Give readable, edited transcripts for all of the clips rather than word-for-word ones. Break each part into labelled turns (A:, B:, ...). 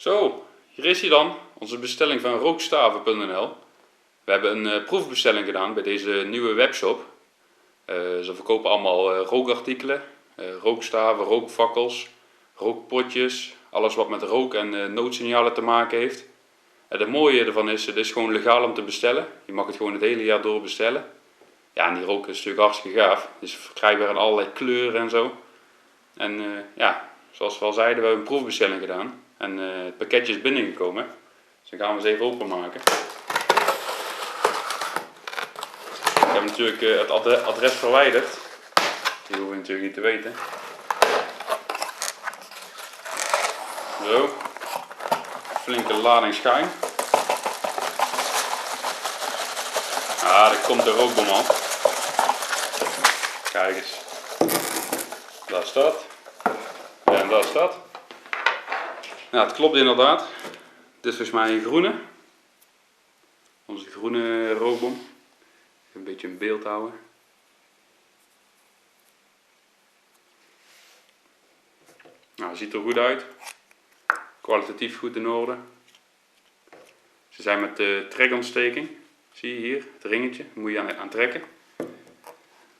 A: Zo, hier is hij dan, onze bestelling van rookstaven.nl. We hebben een proefbestelling gedaan bij deze nieuwe webshop. Ze verkopen allemaal rookartikelen, rookstaven, rookfakkels, rookpotjes, alles wat met rook en noodsignalen te maken heeft. Het mooie ervan is, het is gewoon legaal om te bestellen. Je mag het gewoon het hele jaar door bestellen. Ja, en die rook is natuurlijk hartstikke gaaf. Het is verkrijgbaar in allerlei kleuren en zo. En ja, zoals we al zeiden, we hebben een proefbestelling gedaan. En het pakketje is binnengekomen. Dus dan gaan we eens even openmaken. Ik heb natuurlijk het adres verwijderd. Die hoeven we natuurlijk niet te weten. Zo. Flinke lading schuim. Ah, daar komt de rookbom al. Kijk eens. Daar is dat. En daar is dat. Nou, het klopt inderdaad. Dit is volgens mij een groene. Onze groene rookbom. Even een beetje in beeld houden. Nou, ziet er goed uit. Kwalitatief goed in orde. Ze zijn met de trekontsteking. Zie je hier, het ringetje. Daar moet je aan trekken.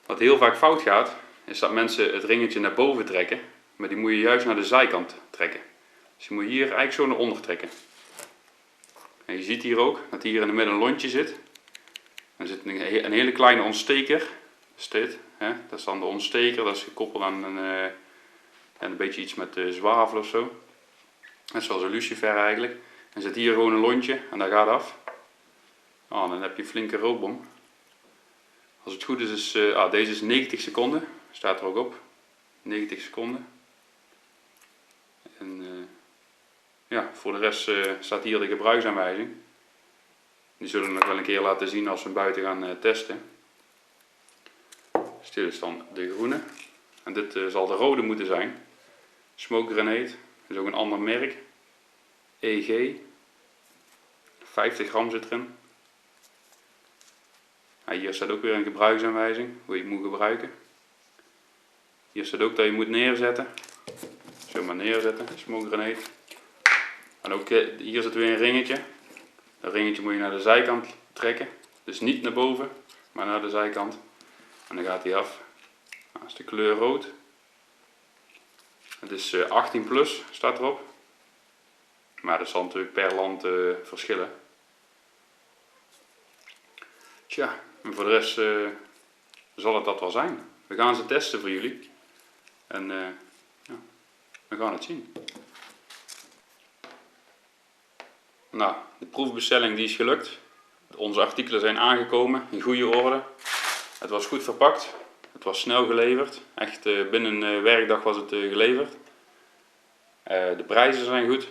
A: Wat heel vaak fout gaat, is dat mensen het ringetje naar boven trekken. Maar die moet je juist naar de zijkant trekken. Dus je moet hier eigenlijk zo naar onder trekken. En je ziet hier ook dat hier in het midden een lontje zit. Er zit een hele kleine ontsteker. Dat is dit. Hè? Dat is dan de ontsteker. Dat is gekoppeld aan een beetje iets met zwavel of zo. Net zoals een lucifer eigenlijk. En zit hier gewoon een lontje en dat gaat af. Oh, dan heb je een flinke rookbom. Als het goed is, deze is 90 seconden. Staat er ook op. 90 seconden. En ja, voor de rest staat hier de gebruiksaanwijzing. Die zullen we nog wel een keer laten zien als we buiten gaan testen. Dus dit is dan de groene. En dit zal de rode moeten zijn. Smoke Grenade. Dat is ook een ander merk. EG. 50 gram zit erin. Hier staat ook weer een gebruiksaanwijzing. Hoe je het moet gebruiken. Hier staat ook dat je moet neerzetten. Zomaar neerzetten. Smoke Grenade. En ook hier zit weer een ringetje. Dat ringetje moet je naar de zijkant trekken. Dus niet naar boven, maar naar de zijkant. En dan gaat hij af. Dat is de kleur rood. Het is 18 plus staat erop. Maar dat zal natuurlijk per land verschillen. Tja, en voor de rest zal het dat wel zijn. We gaan ze testen voor jullie. En ja, we gaan het zien. Nou, de proefbestelling die is gelukt. Onze artikelen zijn aangekomen in goede orde. Het was goed verpakt. Het was snel geleverd. Echt binnen een werkdag was het geleverd. De prijzen zijn goed.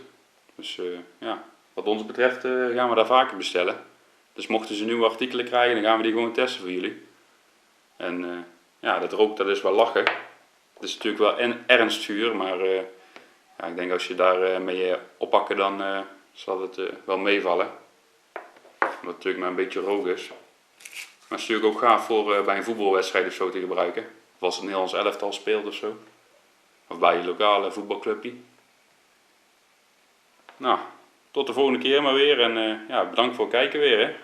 A: Dus ja, wat ons betreft gaan we daar vaker bestellen. Dus mochten ze nieuwe artikelen krijgen, dan gaan we die gewoon testen voor jullie. En ja, dat rook, dat is wel lachen. Het is natuurlijk wel ernstvuur, maar ja, ik denk als je daar mee oppakken, dan zal het wel meevallen. Omdat het natuurlijk maar een beetje rook is. Maar het is natuurlijk ook gaaf voor bij een voetbalwedstrijd of zo te gebruiken. Of als het Nederlands elftal speelt of zo. Of bij je lokale voetbalclubje. Nou, tot de volgende keer maar weer. En ja, bedankt voor het kijken weer. Hè.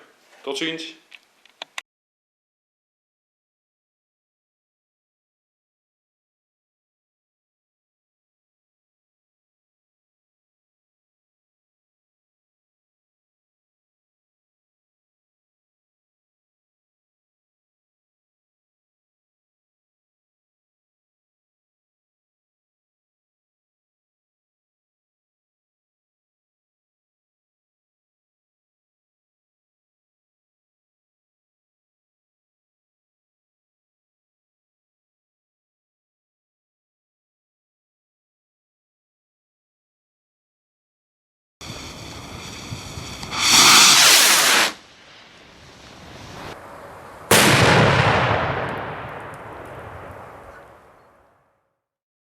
A: Tot ziens.